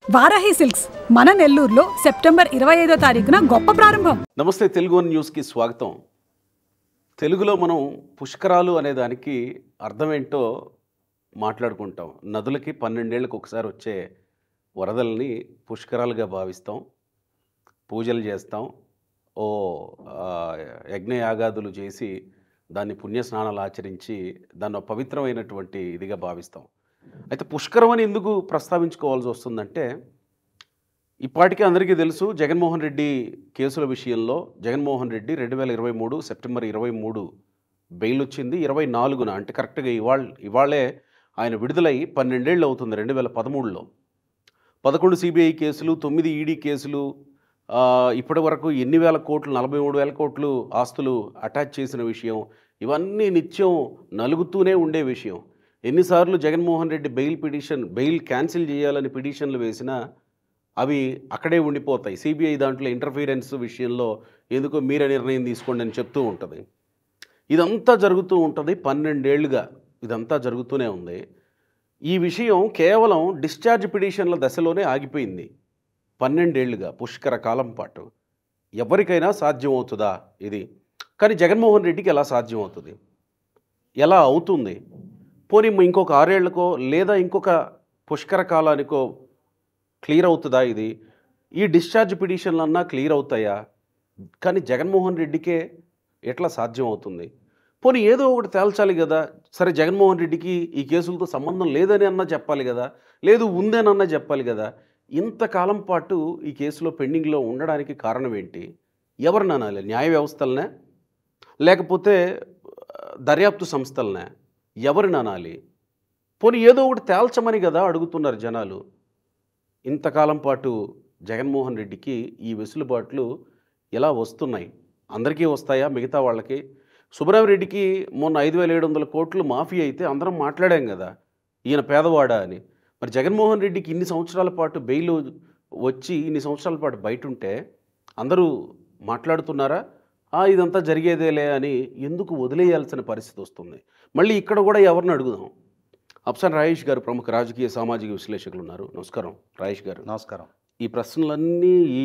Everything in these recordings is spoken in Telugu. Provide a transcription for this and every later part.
వారాహి సిల్క్స్ మన నెల్లూరులో సెప్టెంబర్ 25వ తారీఖున గొప్ప ప్రారంభం. నమస్తే, తెలుగు వన్ న్యూస్కి స్వాగతం. తెలుగులో మనం పుష్కరాలు అనే దానికి అర్థం ఏంటో మాట్లాడుకుంటాం. నదులకి 12 ఏళ్ళకి ఒకసారి వచ్చే వరదల్ని పుష్కరాలుగా భావిస్తాం, పూజలు చేస్తాం, ఓ యజ్ఞయాగాదులు చేసి దాన్ని పుణ్యస్నానాలు ఆచరించి దాన్ని ఒక పవిత్రమైనటువంటి ఇదిగా భావిస్తాం. అయితే పుష్కరం అని ఎందుకు ప్రస్తావించుకోవాల్సి వస్తుందంటే, ఇప్పటికే అందరికీ తెలుసు, జగన్మోహన్ రెడ్డి కేసుల విషయంలో జగన్మోహన్ రెడ్డి 2023 సెప్టెంబర్ 23 బెయిల్ వచ్చింది. 24న అంటే కరెక్ట్గా ఇవాళే ఆయన విడుదలై 12 ఏళ్ళు అవుతుంది. 2013లో 11 సిబిఐ కేసులు, 9 ఈడీ కేసులు, ఇప్పటి వరకు ఎన్ని వేల కోట్లు, 43,000 కోట్లు ఆస్తులు అటాచ్ చేసిన విషయం, ఇవన్నీ నిత్యం నలుగుతూనే ఉండే విషయం. ఎన్నిసార్లు జగన్మోహన్ రెడ్డి బెయిల్ క్యాన్సిల్ చేయాలని పిటిషన్లు వేసినా అవి అక్కడే ఉండిపోతాయి. సిబిఐ దాంట్లో ఇంటర్ఫీరెన్స్ విషయంలో ఎందుకో మీరే నిర్ణయం తీసుకోండి అని చెప్తూ ఉంటుంది. ఇదంతా జరుగుతూ ఉంటుంది. 12 ఏళ్ళుగా ఇదంతా జరుగుతూనే ఉంది. ఈ విషయం కేవలం డిశ్చార్జ్ పిటిషన్ల దశలోనే ఆగిపోయింది. 12 ఏళ్ళుగా పుష్కర కాలం పాటు ఎవరికైనా సాధ్యం అవుతుందా ఇది? కానీ జగన్మోహన్ రెడ్డికి ఎలా సాధ్యం అవుతుంది? ఎలా అవుతుంది? పోనీ ఇంకొక 6 ఏళ్లకో లేదా ఇంకొక పుష్కర కాలానికో క్లియర్ అవుతుందా ఇది? ఈ డిశ్చార్జ్ పిటిషన్లు అన్నా క్లియర్ అవుతాయా? కానీ జగన్మోహన్ రెడ్డికే ఎట్లా సాధ్యం అవుతుంది? పోనీ ఏదో ఒకటి తేల్చాలి కదా. సరే, జగన్మోహన్ రెడ్డికి ఈ కేసులతో సంబంధం లేదని అన్నా చెప్పాలి కదా, లేదు ఉందేనన్నా చెప్పాలి కదా. ఇంతకాలం పాటు ఈ కేసులో పెండింగ్లో ఉండడానికి కారణం ఏంటి? ఎవరిని అనాలి? న్యాయ వ్యవస్థలనే, లేకపోతే దర్యాప్తు సంస్థలనే? ఎవరిని అనాలి? పోనీ ఏదో ఒకటి తేల్చమని కదా అడుగుతున్నారు జనాలు. ఇంతకాలం పాటు జగన్మోహన్ రెడ్డికి ఈ వెసులుబాట్లు ఎలా వస్తున్నాయి? అందరికీ వస్తాయా? మిగతా వాళ్ళకి? సుబ్రహ్మరెడ్డికి మొన్న 5,700 కోట్లు మాఫీ అయితే అందరం మాట్లాడాం కదా, ఈయన పేదవాడా అని. మరి జగన్మోహన్ రెడ్డికి ఇన్ని సంవత్సరాల పాటు బెయిల్ వచ్చి ఇన్ని సంవత్సరాల పాటు బయట ఉంటే అందరూ మాట్లాడుతున్నారా? ఇదంతా జరిగేదేలే అని ఎందుకు వదిలేయాల్సిన పరిస్థితి వస్తుంది? మళ్ళీ ఇక్కడ కూడా ఎవరిని అడుగుదాం. అఫ్సాన్ రాయేష్ గారు ప్రముఖ రాజకీయ సామాజిక విశ్లేషకులు ఉన్నారు. నమస్కారం రాయేష్ గారు. నమస్కారం. ఈ ప్రశ్నలన్నీ, ఈ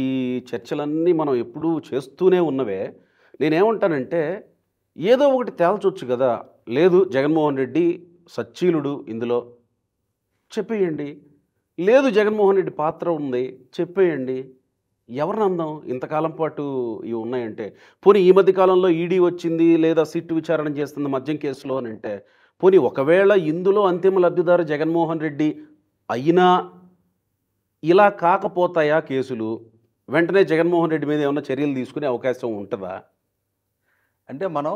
చర్చలన్నీ మనం ఎప్పుడూ చేస్తూనే ఉన్నవే. నేనేమంటానంటే, ఏదో ఒకటి తేల్చొచ్చు కదా. లేదు జగన్మోహన్ రెడ్డి సచ్చీలుడు ఇందులో చెప్పేయండి, లేదు జగన్మోహన్ రెడ్డి పాత్ర ఉంది చెప్పేయండి. ఎవరిని అందాం? ఇంతకాలం పాటు ఇవి ఉన్నాయంటే. పోనీ ఈ మధ్య కాలంలో ఈడీ వచ్చింది, లేదా సిట్ విచారణ చేస్తుంది మద్యం కేసులో అని అంటే, పోనీ ఒకవేళ ఇందులో అంతిమ లబ్ధిదారు జగన్మోహన్ రెడ్డి అయినా ఇలా కాకపోతాయా కేసులు? వెంటనే జగన్మోహన్ రెడ్డి మీద ఏమైనా చర్యలు తీసుకునే అవకాశం ఉంటుందా? అంటే మనం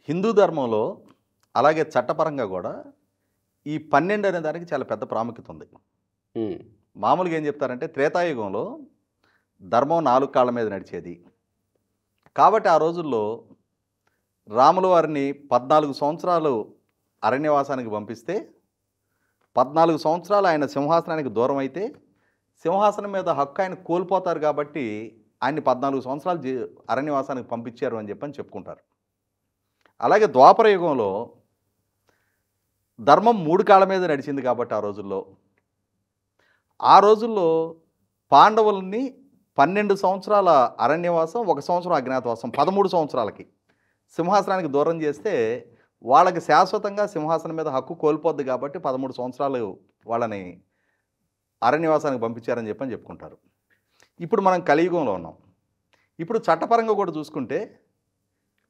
హిందూ ధర్మంలో అలాగే చట్టపరంగా కూడా ఈ 12 అనే దానికి చాలా పెద్ద ప్రాముఖ్యత ఉంది. మామూలుగా ఏం చెప్తారంటే, త్రేతాయుగంలో ధర్మం 4 కాళ్ళ మీద నడిచేది కాబట్టి ఆ రోజుల్లో రాముల వారిని 14 సంవత్సరాలు అరణ్యవాసానికి పంపిస్తే 14 సంవత్సరాలు ఆయన సింహాసనానికి దూరం అయితే సింహాసనం మీద హక్కు ఆయన కోల్పోతారు కాబట్టి ఆయన్ని 14 సంవత్సరాలు అరణ్యవాసానికి పంపించారు అని చెప్పుకుంటారు. అలాగే ద్వాపర యుగంలో ధర్మం 3 కాళ్ళ మీద నడిచింది కాబట్టి ఆ రోజుల్లో పాండవుల్ని 12 సంవత్సరాల అరణ్యవాసం, 1 సంవత్సరం అజ్ఞాతవాసం, 13 సంవత్సరాలకి సింహాసనానికి దూరం చేస్తే వాళ్ళకి శాశ్వతంగా సింహాసనం మీద హక్కు కోల్పోద్ది కాబట్టి 13 సంవత్సరాలు వాళ్ళని అరణ్యవాసానికి పంపించారని చెప్పుకుంటారు. ఇప్పుడు మనం కలియుగంలో ఉన్నాం. ఇప్పుడు చట్టపరంగా కూడా చూసుకుంటే,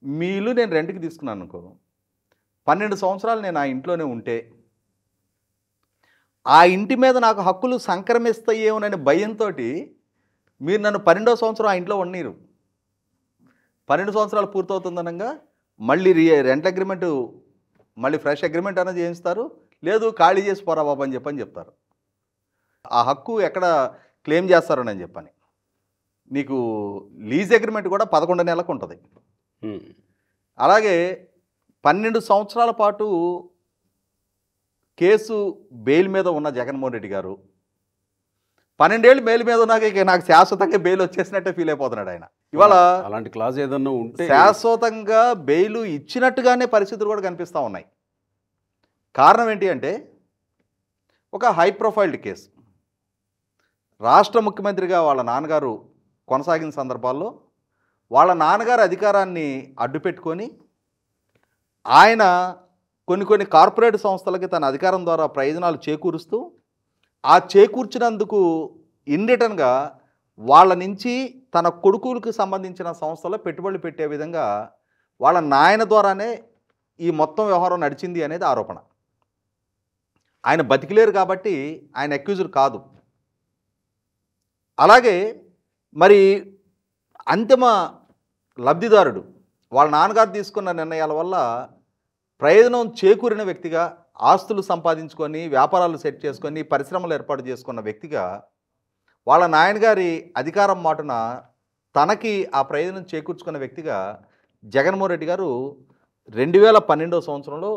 మీ ఇల్లు నేను రెంట్కి తీసుకున్నాను అనుకో, 12 సంవత్సరాలు నేను ఆ ఇంట్లోనే ఉంటే ఆ ఇంటి మీద నాకు హక్కులు సంక్రమిస్తాయేమోనని భయంతో మీరు నన్ను 12వ సంవత్సరం ఆ ఇంట్లో ఉండనీరు. 12 సంవత్సరాలు పూర్తవుతుందనగా మళ్ళీ రెంట్ అగ్రిమెంట్, మళ్ళీ ఫ్రెష్ అగ్రిమెంట్ అనేది చేయిస్తారు, లేదు ఖాళీ చేసి పోరా బాబు అని చెప్తారు. ఆ హక్కు ఎక్కడ క్లెయిమ్ చేస్తారని చెప్పని. నీకు లీజ్ అగ్రిమెంట్ కూడా 11 నెలలకు ఉంటుంది. అలాగే 12 సంవత్సరాల పాటు కేసు బెయిల్ మీద ఉన్న జగన్మోహన్ రెడ్డి గారు 12 ఏళ్ళు బెయిల్ మీద ఉన్నాక ఇక నాకు శాశ్వతంగా బెయిల్ వచ్చేసినట్టే ఫీల్ అయిపోతున్నాడు ఆయన. ఇవాళ అలాంటి క్లాజ్ ఏదన్నా ఉంటే శాశ్వతంగా బెయిల్ ఇచ్చినట్టుగానే పరిస్థితులు కూడా కనిపిస్తూ ఉన్నాయి. కారణం ఏంటి అంటే, ఒక హై ప్రొఫైల్డ్ కేసు. రాష్ట్ర ముఖ్యమంత్రిగా వాళ్ళ నాన్నగారు కొనసాగిన సందర్భాల్లో వాళ్ళ నాన్నగారు అధికారాన్ని అడ్డుపెట్టుకొని ఆయన కొన్ని కార్పొరేట్ సంస్థలకి తన అధికారం ద్వారా ప్రయోజనాలు చేకూరుస్తూ ఆ చేకూర్చినందుకు ఇన్ రిటర్న్గా వాళ్ళ నుంచి తన కొడుకులకు సంబంధించిన సంస్థలో పెట్టుబడులు పెట్టే విధంగా వాళ్ళ నాయన ద్వారానే ఈ మొత్తం వ్యవహారం నడిచింది అనేది ఆరోపణ. ఆయన బతికిలేరు కాబట్టి ఆయన అక్యూజర్ కాదు. అలాగే మరి అంతిమ లబ్ధిదారుడు వాళ్ళ నాన్నగారు తీసుకున్న నిర్ణయాల వల్ల ప్రయోజనం చేకూరిన వ్యక్తిగా, ఆస్తులు సంపాదించుకొని వ్యాపారాలు సెట్ చేసుకొని పరిశ్రమలు ఏర్పాటు చేసుకున్న వ్యక్తిగా వాళ్ళ నాయనగారి అధికారం మాటున తనకి ఆ ప్రయోజనం చేకూర్చుకున్న వ్యక్తిగా జగన్మోహన్ రెడ్డి గారు 2012 సంవత్సరంలో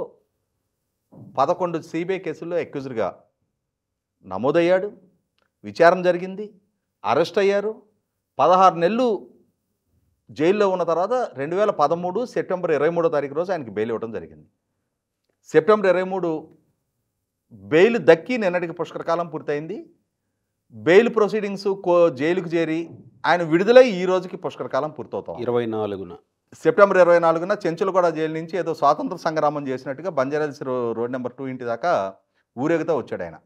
11 సిబిఐ కేసుల్లో అక్యూజర్గా నమోదయ్యాడు. విచారణ జరిగింది, అరెస్ట్ అయ్యారు. 16 నెలలు జైల్లో ఉన్న తర్వాత 2013 సెప్టెంబర్ 23వ తారీఖు రోజు ఆయనకి బెయిల్ ఇవ్వడం జరిగింది. సెప్టెంబర్ 23 బెయిల్ దక్కి నిన్నటికి పుష్కరకాలం పూర్తయింది. బెయిల్ ప్రొసీడింగ్స్ జైలుకు చేరి ఆయన విడుదలై ఈ రోజుకి పుష్కరకాలం పూర్తవుతాం. 24న సెప్టెంబర్ 24న చెంచులగూడ జైలు నుంచి ఏదో స్వాతంత్ర సంగ్రామం చేసినట్టుగా బంజారాహిల్స్ రోడ్ నెంబర్ 2 ఇంటి దాకా ఊరేగుతూ వచ్చాడు ఆయన,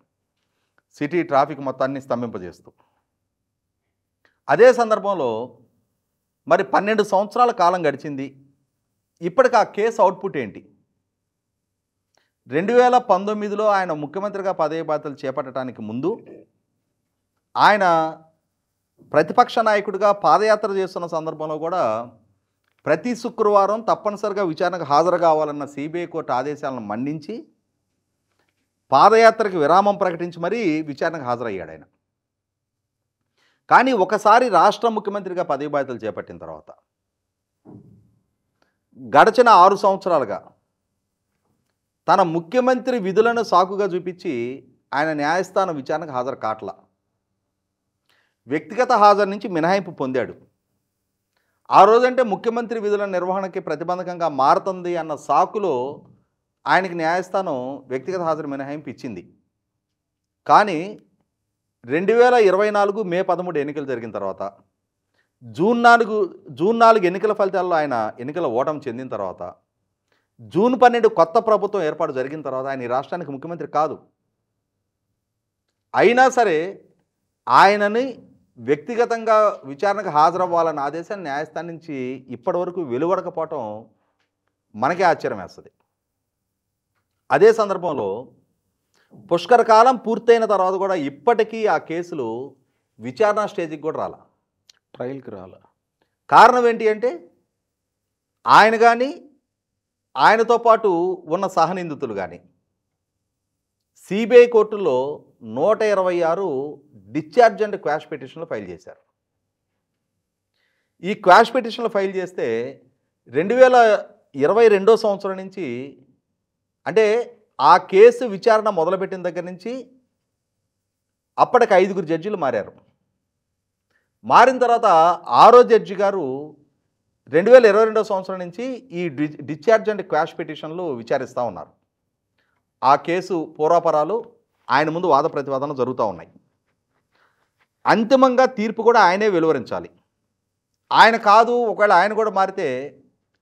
సిటీ ట్రాఫిక్ మొత్తాన్ని స్తంభింపజేస్తూ. అదే సందర్భంలో మరి 12 సంవత్సరాల కాలం గడిచింది. ఇప్పటికి ఆ కేసు అవుట్పుట్ ఏంటి? 2019లో ఆయన ముఖ్యమంత్రిగా పదవి బాధ్యతలు చేపట్టడానికి ముందు ఆయన ప్రతిపక్ష నాయకుడిగా పాదయాత్ర చేస్తున్న సందర్భంలో కూడా ప్రతి శుక్రవారం తప్పనిసరిగా విచారణకు హాజరు కావాలన్న సిబిఐ కోర్టు ఆదేశాలను మన్నించి పాదయాత్రకు విరామం ప్రకటించి మరీ విచారణకు హాజరయ్యాడు ఆయన. కానీ ఒకసారి రాష్ట్ర ముఖ్యమంత్రిగా పదవి బాధ్యతలు చేపట్టిన తర్వాత గడిచిన 6 సంవత్సరాలుగా తన ముఖ్యమంత్రి విధులను సాకుగా చూపించి ఆయన న్యాయస్థానం విచారణకు హాజరు కాట్ల, వ్యక్తిగత హాజరు నుంచి మినహాయింపు పొందాడు. ఆ రోజంటే ముఖ్యమంత్రి విధుల నిర్వహణకి ప్రతిబంధకంగా మారుతుంది అన్న సాకులో ఆయనకి న్యాయస్థానం వ్యక్తిగత హాజరు మినహాయింపు ఇచ్చింది. కానీ 2024 మే 13 ఎన్నికలు జరిగిన తర్వాత జూన్ 4 ఎన్నికల ఫలితాల్లో ఆయన ఎన్నికల ఓటమి చెందిన తర్వాత జూన్ 12 కొత్త ప్రభుత్వం ఏర్పాటు జరిగిన తర్వాత ఆయన ఈ రాష్ట్రానికి ముఖ్యమంత్రి కాదు. అయినా సరే ఆయనని వ్యక్తిగతంగా విచారణకు హాజరవ్వాలన్న ఆదేశాన్ని న్యాయస్థానం నుంచి ఇప్పటివరకు వెలువడకపోవటం మనకే ఆశ్చర్యం వేస్తుంది. అదే సందర్భంలో పుష్కరకాలం పూర్తయిన తర్వాత కూడా ఇప్పటికీ ఆ కేసులు విచారణ స్టేజ్కి కూడా రాల, ట్రయల్కి రాల. కారణం ఏంటి అంటే ఆయన కానీ ఆయనతో పాటు ఉన్న సహనిందితులు కానీ సిబిఐ కోర్టులో 126 డిశ్చార్జ్ అండ్ క్వాష్ పిటిషన్లు ఫైల్ చేశారు. ఈ క్వాష్ పిటిషన్లు ఫైల్ చేస్తే 2022 సంవత్సరం నుంచి, అంటే ఆ కేసు విచారణ మొదలుపెట్టిన దగ్గర నుంచి అప్పటికి 5 జడ్జీలు మారారు. మారిన తర్వాత 6వ జడ్జి గారు 2022 సంవత్సరం నుంచి ఈ డిశ్చార్జ్ అండ్ క్వాష్ పిటిషన్లు విచారిస్తూ ఉన్నారు. ఆ కేసు పూర్వాపరాలు ఆయన ముందు వాద ప్రతివాదనలు జరుగుతూ ఉన్నాయి. అంతిమంగా తీర్పు కూడా ఆయనే వెలువరించాలి. ఆయన కాదు, ఒకవేళ ఆయన కూడా మారితే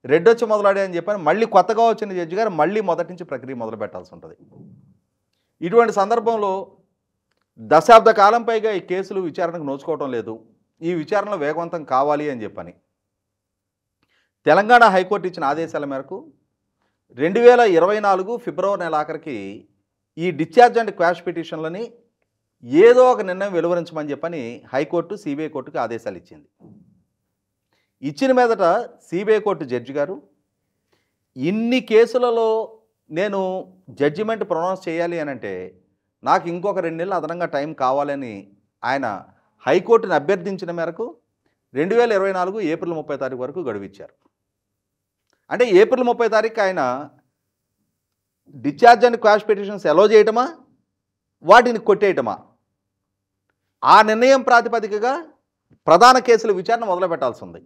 రెడ్డొచ్చి మొదలాడే అని చెప్పని మళ్ళీ కొత్తగా వచ్చిన జడ్జి గారు మళ్ళీ మొదటి నుంచి ప్రక్రియ మొదలు పెట్టాల్సి ఉంటుంది. ఇటువంటి సందర్భంలో దశాబ్ద కాలం పైగా ఈ కేసులు విచారణకు నోచుకోవటం లేదు. ఈ విచారణలో వేగవంతం కావాలి అని చెప్పని తెలంగాణ హైకోర్టు ఇచ్చిన ఆదేశాల మేరకు 2024 ఫిబ్రవరి నెల ఆఖరికి ఈ డిశ్చార్జ్ అండ్ క్వాష్ పిటిషన్లని ఏదో ఒక నిర్ణయం వెలువరించమని చెప్పని హైకోర్టు సిబిఐ కోర్టుకి ఆదేశాలు ఇచ్చింది. ఇచ్చిన మీదట సిబిఐ కోర్టు జడ్జి గారు ఇన్ని కేసులలో నేను జడ్జిమెంట్ ప్రొనౌన్స్ చేయాలి అని అంటే నాకు ఇంకొక 2 నెలలు అదనంగా టైం కావాలని ఆయన హైకోర్టుని అభ్యర్థించిన మేరకు 2024 ఏప్రిల్ 30 తారీఖు వరకు గడువు ఇచ్చారు. అంటే ఏప్రిల్ 30 తారీఖు ఆయన డిశ్చార్జ్ అండ్ క్వాష్ పిటిషన్స్ అలో చేయటమా, వాటిని కొట్టేయటమా, ఆ నిర్ణయం ప్రాతిపదికగా ప్రధాన కేసుల విచారణ మొదలు పెట్టాల్సి ఉంది.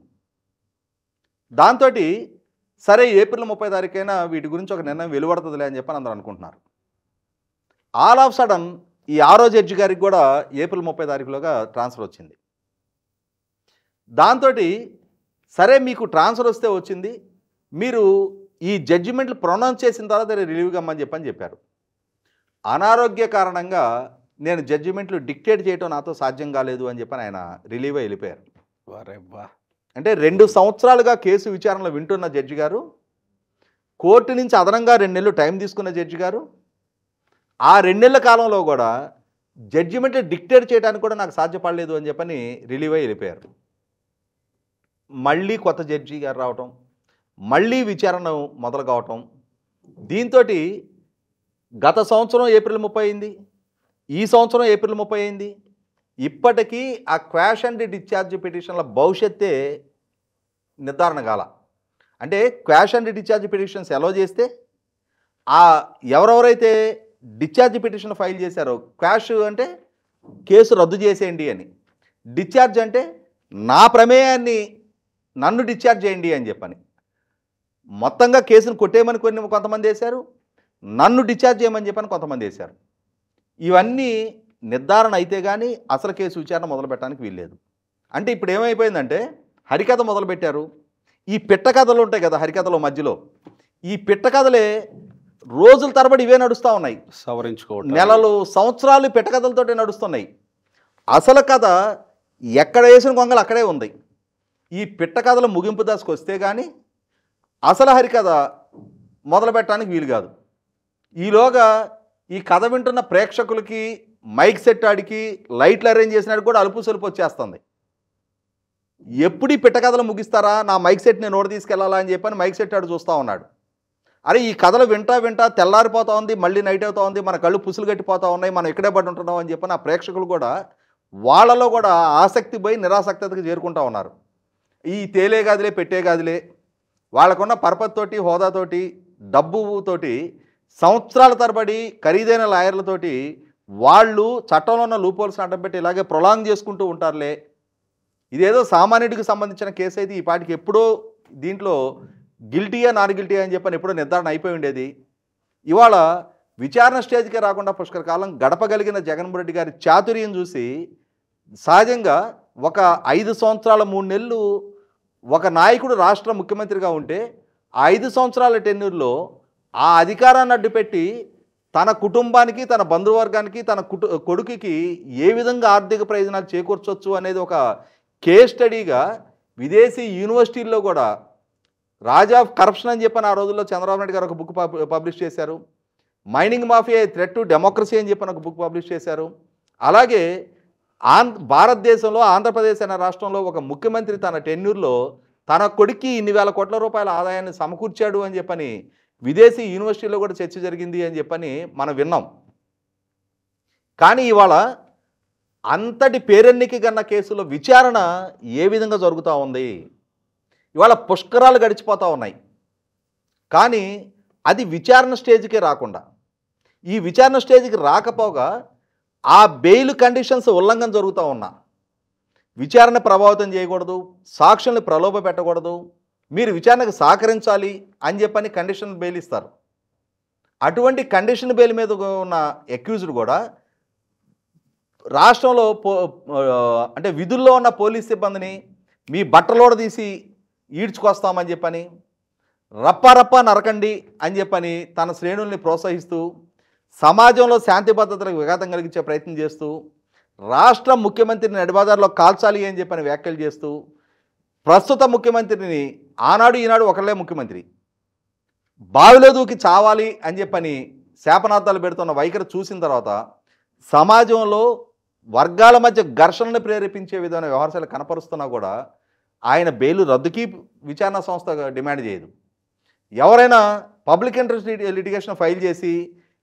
దాంతో సరే ఏప్రిల్ 30 తారీఖైనా వీటి గురించి ఒక నిర్ణయం వెలువడుతుందిలే అని చెప్పని అందరూ అనుకుంటున్నారు. ఆల్ ఆఫ్ సడన్ ఈ 6వ జడ్జి గారికి కూడా ఏప్రిల్ 30 తారీఖులోగా ట్రాన్స్ఫర్ వచ్చింది. దాంతో సరే మీకు ట్రాన్స్ఫర్ వస్తే వచ్చింది, మీరు ఈ జడ్జిమెంట్లు ప్రొనౌన్స్ చేసిన తర్వాత రిలీవ్ కమ్మని చెప్పారు. అనారోగ్య కారణంగా నేను జడ్జిమెంట్లు డిక్టేట్ చేయడం నాతో సాధ్యం కాలేదు అని చెప్పని ఆయన రిలీవ్ అయి వెళ్ళిపోయారు. అంటే 2 సంవత్సరాలుగా కేసు విచారణలో వింటున్న జడ్జి గారు, కోర్టు నుంచి అదనంగా 2 నెలలు టైం తీసుకున్న జడ్జి గారు, ఆ 2 నెలల కాలంలో కూడా జడ్జిమెంట్లు డిక్టేట్ చేయడానికి కూడా నాకు సాధ్యపడలేదు అని చెప్పని రిలీవ్ అయి వెళ్ళిపోయారు. మళ్ళీ కొత్త జడ్జి గారు రావటం, మళ్ళీ విచారణ మొదలు కావటం, దీంతో గత సంవత్సరం ఏప్రిల్ 30 అయింది, ఈ సంవత్సరం ఏప్రిల్ 30 అయింది. ఇప్పటికీ ఆ క్వాష్ అండ్ డిశ్చార్జ్ పిటిషన్ల భవిష్యత్తే నిర్ధారణ కాల. అంటే క్వాష్ అండ్ డిశ్చార్జ్ పిటిషన్స్ ఎలా చేస్తే ఎవరెవరైతే డిశ్చార్జ్ పిటిషన్ ఫైల్ చేశారో, క్వాష్ అంటే కేసు రద్దు చేసేయండి అని, డిశ్చార్జ్ అంటే నా ప్రమేయాన్ని నన్ను డిశ్చార్జ్ చేయండి అని చెప్పని, మొత్తంగా కేసును కొట్టేయమని కొంతమంది వేశారు, నన్ను డిశ్చార్జ్ చేయమని చెప్పని కొంతమంది వేశారు. ఇవన్నీ నిర్ధారణ అయితే కానీ అసలు కేసు విచారణ మొదలు పెట్టడానికి వీల్లేదు. అంటే ఇప్పుడు ఏమైపోయిందంటే హరికథ మొదలుపెట్టారు. ఈ పిట్ట కథలు ఉంటాయి కదా హరికథలో మధ్యలో, ఈ పిట్ట కథలే రోజుల తరబడి ఇవే నడుస్తూ ఉన్నాయి, సవరించుకోవడం నెలలు సంవత్సరాలు పిట్ట కథలతోటే నడుస్తున్నాయి. అసలు కథ ఎక్కడ వేసిన కొంగలు అక్కడే ఉంది. ఈ పిట్ట కథల ముగింపు దశకు వస్తే కానీ అసలు హరికథ మొదలు పెట్టడానికి వీలు కాదు. ఈలోగా ఈ కథ వింటున్న ప్రేక్షకులకి మైక్ సెట్ ఆడికి లైట్లు అరేంజ్ చేసినట్టు కూడా అలుపు సొలుపు వచ్చేస్తుంది. ఎప్పుడు ఈ పిట్ట కథలు ముగిస్తారా, నా మైక్ సెట్ నేను ఓడి తీసుకెళ్లాలా అని చెప్పని మైక్ సెట్ ఆడు చూస్తూ ఉన్నాడు. అరే ఈ కథలు వింటా తెల్లారిపోతూ ఉంది, మళ్ళీ నైట్ అవుతూ ఉంది, మన కళ్ళు పుసులు కట్టిపోతూ ఉన్నాయి, మనం ఇక్కడే పడి ఉంటున్నాం అని చెప్పని ఆ ప్రేక్షకులు కూడా వాళ్ళలో కూడా ఆసక్తి పోయి నిరాసక్తతకి చేరుకుంటూ ఉన్నారు. ఈ తేలే గాదిలే పెట్టే గాదిలే వాళ్ళకున్న పరపతితోటి హోదాతోటి డబ్బుతోటి సంవత్సరాల తరబడి ఖరీదైన లాయర్లతోటి వాళ్ళు చట్టంలో ఉన్న లూపోల్స్ని అడ్డం పెట్టి ఇలాగే ప్రొలాంగ్ చేసుకుంటూ ఉంటారులే. ఇదేదో సామాన్యుడికి సంబంధించిన కేసు అయితే ఈ పాటికి ఎప్పుడో దీంట్లో గిల్టీయా నాన్ గిల్టీయా అని చెప్పని ఎప్పుడో నిర్ధారణ అయిపోయి ఉండేది. ఇవాళ విచారణ స్టేజ్కే రాకుండా పుష్కర కాలం గడపగలిగిన జగన్మోహన్ రెడ్డి గారి చాతుర్యం చూసి సహజంగా ఒక 5 సంవత్సరాల 3 నెలలు ఒక నాయకుడు రాష్ట్ర ముఖ్యమంత్రిగా ఉంటే ఆ 5 సంవత్సరాల టెన్యూర్లో ఆ అధికారాన్ని అడ్డుపెట్టి తన కుటుంబానికి, తన బంధువర్గానికి, తన కొడుకుకి ఏ విధంగా ఆర్థిక ప్రయోజనాలు చేకూర్చవచ్చు అనేది ఒక కేస్ స్టడీగా విదేశీ యూనివర్సిటీల్లో కూడా రాజ్ ఆఫ్ కరప్షన్ అని చెప్పని ఆ రోజుల్లో చంద్రబాబు నాయుడు గారు ఒక బుక్ పబ్లిష్ చేశారు. Mining mafia threat to democracy అని చెప్పని ఒక బుక్ పబ్లిష్ చేశారు. అలాగే భారతదేశంలో ఆంధ్రప్రదేశ్ అనే రాష్ట్రంలో ఒక ముఖ్యమంత్రి తన టెన్యూర్లో తన కొడుక్కి ఇన్ని వేల కోట్ల రూపాయల ఆదాయాన్ని సమకూర్చాడు అని చెప్పని విదేశీ యూనివర్సిటీలో కూడా చర్చ జరిగింది అని చెప్పని మనం విన్నాం. కానీ ఇవాళ అంతటి పేరెన్నికి గన్న కేసులో విచారణ ఏ విధంగా జరుగుతూ ఉంది, ఇవాళ పుష్కరాలు గడిచిపోతూ ఉన్నాయి. కానీ అది విచారణ స్టేజ్కే రాకుండా, ఈ విచారణ స్టేజ్కి రాకపోగా ఆ బెయిల్ కండిషన్స్ ఉల్లంఘన జరుగుతూ ఉన్నా, విచారణ ప్రభావితం చేయకూడదు, సాక్షుల్ని ప్రలోభ పెట్టకూడదు, మీరు విచారణకు సహకరించాలి అని చెప్పని కండిషన్ బెయిల్ ఇస్తారు. అటువంటి కండిషన్ బెయిల్ మీద ఉన్న అక్యూజ్డ్ కూడా రాష్ట్రంలో అంటే విధుల్లో ఉన్న పోలీస్ సిబ్బందిని మీ బట్టలోడ తీసి ఈడ్చుకొస్తామని చెప్పని, రప్ప నరకండి అని చెప్పని తన శ్రేణుల్ని ప్రోత్సహిస్తూ సమాజంలో శాంతి భద్రతలకు విఘాతం కలిగించే ప్రయత్నం చేస్తూ, రాష్ట్ర ముఖ్యమంత్రిని నడిబాదారిలో కాల్చాలి అని చెప్పని వ్యాఖ్యలు చేస్తూ, ప్రస్తుత ముఖ్యమంత్రిని ఆనాడు ఈనాడు ఒకళ్ళే ముఖ్యమంత్రి బావిలో దూకి చావాలి అని చెప్పని శాపనార్థాలు పెడుతున్న వైఖరి చూసిన తర్వాత సమాజంలో వర్గాల మధ్య ఘర్షణను ప్రేరేపించే విధమైన వ్యవహారాలు కనపరుస్తున్నా కూడా ఆయన బెయిల్ రద్దుకి విచారణ సంస్థ డిమాండ్ చేయదు. ఎవరైనా పబ్లిక్ ఇంట్రెస్ట్ లిటిగేషన్ ఫైల్ చేసి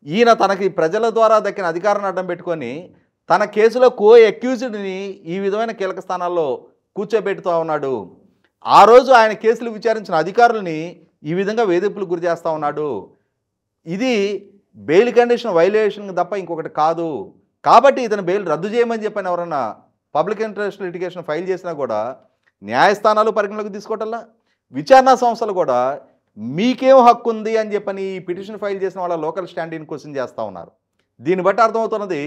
ఈయన తనకి ప్రజల ద్వారా దక్కిన అధికారాన్ని అడ్డం పెట్టుకొని తన కేసులో అక్యూజ్డ్ని ఈ విధమైన కీలక స్థానాల్లో కూర్చోబెట్టుతూ ఉన్నాడు. ఆ రోజు ఆయన కేసులు విచారించిన అధికారులని ఈ విధంగా వేధింపులకు గురి చేస్తూ ఉన్నాడు. ఇది బెయిల్ కండిషన్ వైలేషన్ తప్ప ఇంకొకటి కాదు. కాబట్టి ఇతను బెయిల్ రద్దు చేయమని చెప్పని ఎవరన్నా పబ్లిక్ ఇంట్రెస్ట్ లిటిగేషన్ ఫైల్ చేసినా కూడా న్యాయస్థానాలు పరిగణలోకి తీసుకోవటంలా, విచారణ సంస్థలు కూడా మీకేం హక్కు ఉంది అని చెప్పని ఈ పిటిషన్ ఫైల్ చేసిన వాళ్ళ లోకల్ స్టాండింగ్ క్వశ్చన్ చేస్తూ ఉన్నారు. దీన్ని బట్టి అర్థమవుతున్నది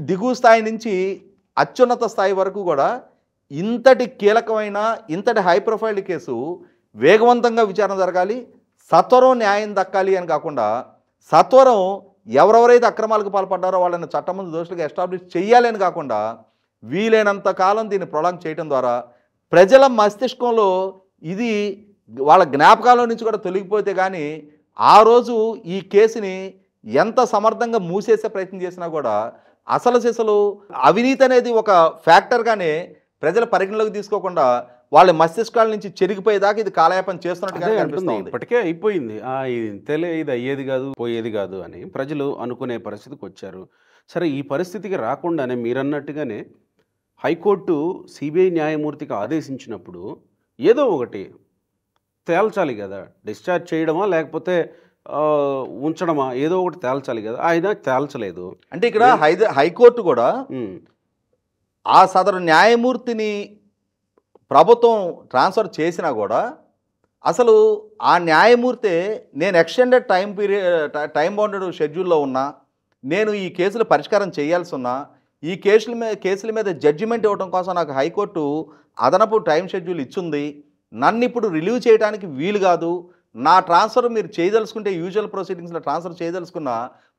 దిగువ స్థాయి నుంచి అత్యున్నత స్థాయి వరకు కూడా ఇంతటి కీలకమైన ఇంతటి హై ప్రొఫైల్ కేసు వేగవంతంగా విచారణ జరగాలి, సత్వరం న్యాయం దక్కాలి అని కాకుండా సత్వరం ఎవరెవరైతే అక్రమాలకు పాల్పడ్డారో వాళ్ళని చట్టం ముందు దోషులుగా ఎస్టాబ్లిష్ చేయాలి అని కాకుండా వీలైనంత కాలం దీన్ని ప్రొలాంగ్ చేయడం ద్వారా ప్రజల మస్తిష్కంలో ఇది వాళ్ళ జ్ఞాపకాల నుంచి కూడా తొలగిపోతే కానీ ఆ రోజు ఈ కేసుని ఎంత సమర్థంగా మూసేసే ప్రయత్నం చేసినా కూడా అసలు అవినీతి అనేది ఒక ఫ్యాక్టర్గానే ప్రజల పరిగణలోకి తీసుకోకుండా వాళ్ళ మస్తిష్కాల నుంచి చెరిగిపోయేదాకా ఇది కాలయాపన చేస్తున్నట్టుగా అనిపిస్తుంది. ఇప్పటికే అయిపోయింది, ఇంతలే ఇది అయ్యేది కాదు పోయేది కాదు అని ప్రజలు అనుకునే పరిస్థితికి వచ్చారు. సరే, ఈ పరిస్థితికి రాకుండానే మీరన్నట్టుగానే హైకోర్టు సిబిఐ న్యాయమూర్తికి ఆదేశించినప్పుడు ఏదో ఒకటి తేల్చాలి కదా, డిశ్చార్జ్ చేయడమా లేకపోతే ఉంచడమా, ఏదో ఒకటి తేల్చాలి కదా. ఆయన తేల్చలేదు. అంటే ఇక్కడ హైకోర్టు కూడా ఆ సదరు న్యాయమూర్తిని ప్రభుత్వం ట్రాన్స్ఫర్ చేసినా కూడా అసలు ఆ న్యాయమూర్తే నేను ఎక్స్టెండెడ్ టైం బౌండెడ్ షెడ్యూల్లో ఉన్నా, నేను ఈ కేసులు పరిష్కారం చేయాల్సి ఉన్నా, ఈ కేసుల మీద జడ్జిమెంట్ ఇవ్వడం కోసం నాకు హైకోర్టు అదనపు టైం షెడ్యూల్ ఇచ్చింది, నన్ను ఇప్పుడు రిలీవ్ చేయడానికి వీలు కాదు, నా ట్రాన్స్ఫర్ మీరు చేయదలుచుకుంటే యూజువల్ ప్రొసీడింగ్స్లో ట్రాన్స్ఫర్ చేయదలుచుకున్న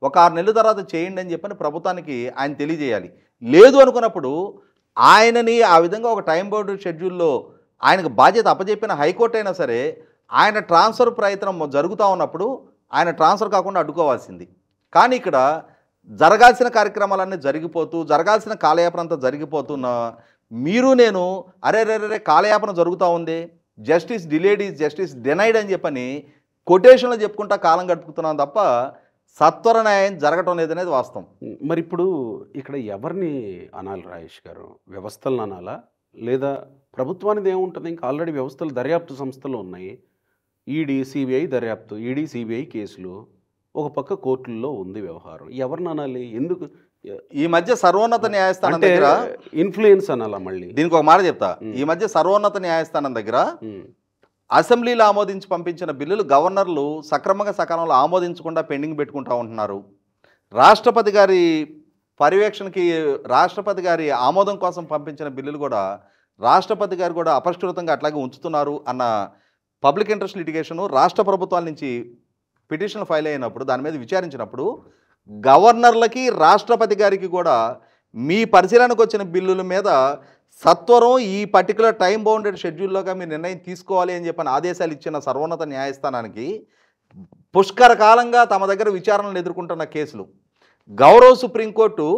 ఒక 6 నెలల తర్వాత చేయండి అని చెప్పని ప్రభుత్వానికి ఆయన తెలియజేయాలి. లేదు అనుకున్నప్పుడు ఆయనని ఆ విధంగా ఒక టైం బౌండెడ్ షెడ్యూల్లో ఆయనకు బాధ్యత అప్పచెప్పిన హైకోర్టు అయినా సరే ఆయన ట్రాన్స్ఫర్ ప్రయత్నం జరుగుతూ ఉన్నప్పుడు ఆయన ట్రాన్స్ఫర్ కాకుండా అడ్డుకోవాల్సింది. కానీ ఇక్కడ జరగాల్సిన కార్యక్రమాలన్నీ జరిగిపోతూ జరగాల్సిన కాలయాపన అంతా జరిగిపోతున్న మీరు నేను అరే కాలయాపన జరుగుతూ ఉంది, justice delayed is justice denied అని చెప్పని కొటేషన్లో చెప్పుకుంటా కాలం గడుపుతున్నాం తప్ప సత్వర న్యాయం జరగటం లేదనేది వాస్తవం. మరి ఇప్పుడు ఇక్కడ ఎవరిని అనాలి రాజేష్ గారు? వ్యవస్థలను అనాలా లేదా ప్రభుత్వానికి ఏముంటుంది? ఇంకా ఆల్రెడీ వ్యవస్థలు దర్యాప్తు సంస్థలు ఉన్నాయి, ఈడీ సిబిఐ దర్యాప్తు, ఈడీ సిబిఐ కేసులు, ఒక పక్క కోర్టుల్లో ఉంది వ్యవహారం. ఎవరిని అనాలి? ఎందుకు ఈ మధ్య సర్వోన్నత న్యాయస్థానం దగ్గర ఇన్ఫ్లుయెన్స్ అనాలా? మళ్ళీ దీనికి ఒక మాట చెప్తా. ఈ మధ్య సర్వోన్నత న్యాయస్థానం దగ్గర అసెంబ్లీలో ఆమోదించి పంపించిన బిల్లులు గవర్నర్లు సక్రమంగా సకాలంలో ఆమోదించకుండా పెండింగ్ పెట్టుకుంటూ ఉంటున్నారు. రాష్ట్రపతి గారి పర్యవేక్షణకి రాష్ట్రపతి గారి ఆమోదం కోసం పంపించిన బిల్లులు కూడా రాష్ట్రపతి గారు కూడా అపరిష్కృతంగా అట్లాగే ఉంచుతున్నారు అన్న పబ్లిక్ ఇంట్రెస్ట్ లిటిగేషను రాష్ట్ర ప్రభుత్వాల నుంచి పిటిషన్లు ఫైల్ అయినప్పుడు దాని మీద విచారించినప్పుడు గవర్నర్లకి రాష్ట్రపతి గారికి కూడా మీ పరిశీలనకు వచ్చిన బిల్లుల మీద సత్వరం ఈ పర్టికులర్ టైం బౌండెడ్ షెడ్యూల్లోగా మీరు నిర్ణయం తీసుకోవాలి అని చెప్పని ఆదేశాలు ఇచ్చిన సర్వోన్నత న్యాయస్థానానికి పుష్కర కాలంగా తమ దగ్గర విచారణలు ఎదుర్కొంటున్న కేసులు గౌరవ సుప్రీంకోర్టు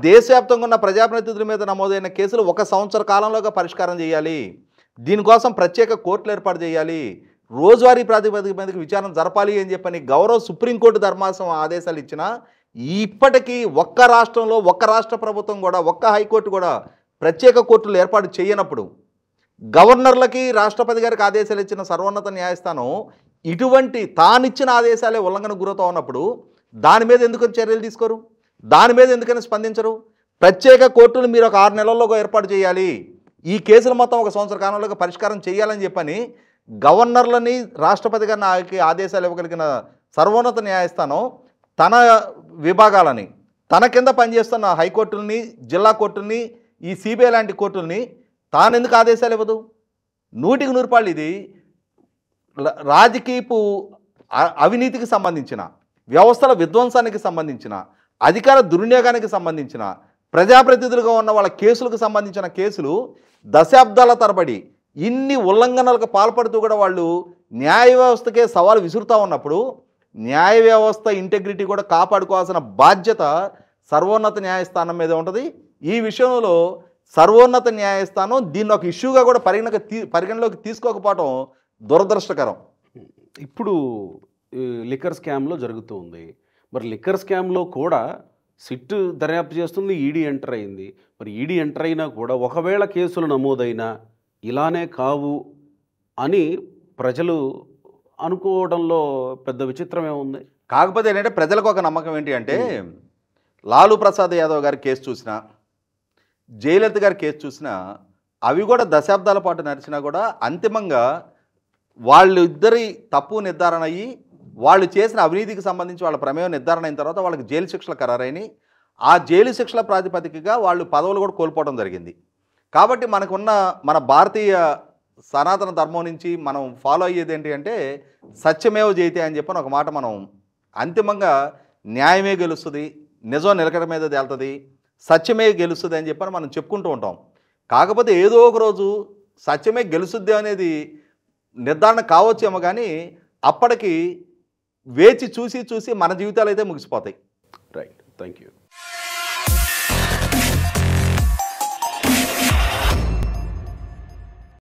దేశవ్యాప్తంగా ఉన్న ప్రజాప్రతినిధుల మీద నమోదైన కేసులు 1 సంవత్సర కాలంలోగా పరిష్కారం చేయాలి, దీనికోసం ప్రత్యేక కోర్టులు ఏర్పాటు చేయాలి, రోజువారీ ప్రాతిపదిక మీదకి విచారణ జరపాలి అని చెప్పని గౌరవ సుప్రీంకోర్టు ధర్మాసనం ఆదేశాలు ఇచ్చినా ఇప్పటికీ ఒక్క రాష్ట్రంలో ఒక్క రాష్ట్ర ప్రభుత్వం కూడా ఒక్క హైకోర్టు కూడా ప్రత్యేక కోర్టులు ఏర్పాటు చేయనప్పుడు గవర్నర్లకి రాష్ట్రపతి గారికి ఆదేశాలు ఇచ్చిన సర్వోన్నత న్యాయస్థానం ఇటువంటి తానిచ్చిన ఆదేశాలే ఉల్లంఘనకు గురవుతూ ఉన్నప్పుడు దాని మీద ఎందుకు చర్యలు తీసుకోరు? దాని మీద ఎందుకని స్పందించరు? ప్రత్యేక కోర్టులు మీరు ఒక 6 నెలల్లోగా ఏర్పాటు చేయాలి, ఈ కేసులు మొత్తం 1 సంవత్సర కాలంలోగా పరిష్కారం చేయాలని చెప్పని గవర్నర్లని రాష్ట్రపతి గారికి ఆదేశాలు ఇవ్వగలిగిన సర్వోన్నత న్యాయస్థానం తన విభాగాలని తన కింద పనిచేస్తున్న హైకోర్టుల్ని జిల్లా కోర్టుల్ని ఈ సిబిఐ లాంటి కోర్టుల్ని తానెందుకు ఆదేశాలు ఇవ్వదు? 100కి 100 ఇది రాజకీయపు అవినీతికి సంబంధించిన వ్యవస్థల విధ్వంసానికి సంబంధించిన అధికార దుర్వినియోగానికి సంబంధించిన ప్రజాప్రతినిధులుగా ఉన్న వాళ్ళ కేసులకు సంబంధించిన కేసులు దశాబ్దాల తరబడి ఇన్ని ఉల్లంఘనలకు పాల్పడుతూ కూడా వాళ్ళు న్యాయ వ్యవస్థకే సవాలు విసురుతూ ఉన్నప్పుడు న్యాయ వ్యవస్థ ఇంటెగ్రిటీ కూడా కాపాడుకోవాల్సిన బాధ్యత సర్వోన్నత న్యాయస్థానం మీద ఉంటుంది. ఈ విషయంలో సర్వోన్నత న్యాయస్థానం దీన్ని ఒక ఇష్యూగా కూడా పరిగణలోకి తీసుకోకపోవడం దురదృష్టకరం. ఇప్పుడు లిక్కర్ స్కామ్లో జరుగుతూ ఉంది. మరి లిక్కర్ స్కామ్లో కూడా సిట్ దర్యాప్తు చేస్తుంది, ఈడీ ఎంటర్ అయింది. మరి ఈడీ ఎంటర్ అయినా కూడా ఒకవేళ కేసులు నమోదైనా ఇలానే కావు అని ప్రజలు అనుకోవడంలో పెద్ద విచిత్రమే ఉంది. కాకపోతే ఏంటంటే ప్రజలకు ఒక నమ్మకం ఏంటి అంటే లాలూ ప్రసాద్ యాదవ్ గారి కేసు చూసినా జయలలిత గారి కేసు చూసినా అవి కూడా దశాబ్దాల పాటు నడిచినా కూడా అంతిమంగా వాళ్ళు ఇద్దరి తప్పు నిర్ధారణ అయ్యి వాళ్ళు చేసిన అవినీతికి సంబంధించి వాళ్ళ ప్రమేయం నిర్ధారణ అయిన తర్వాత వాళ్ళకి జైలు శిక్షలు ఖరారైనవి. ఆ జైలు శిక్షల ప్రాతిపదికగా వాళ్ళు పదవులు కూడా కోల్పోవడం జరిగింది. కాబట్టి మనకున్న మన భారతీయ సనాతన ధర్మం నుంచి మనం ఫాలో అయ్యేది ఏంటి అంటే సత్యమేవ జయతే అని చెప్పని ఒక మాట మనం అంతిమంగా న్యాయమే గెలుస్తుంది, నిజం నిలకడ మీద తేలుతుంది, సత్యమే గెలుస్తుంది అని చెప్పని మనం చెప్పుకుంటూ ఉంటాం. కాకపోతే ఏదో ఒక రోజు సత్యమే గెలుస్తుంది అనేది నిర్ధారణ కావచ్చేమో, కానీ అప్పటికి వేచి చూసి మన జీవితాలు అయితే ముగిసిపోతాయి. Right, thank you.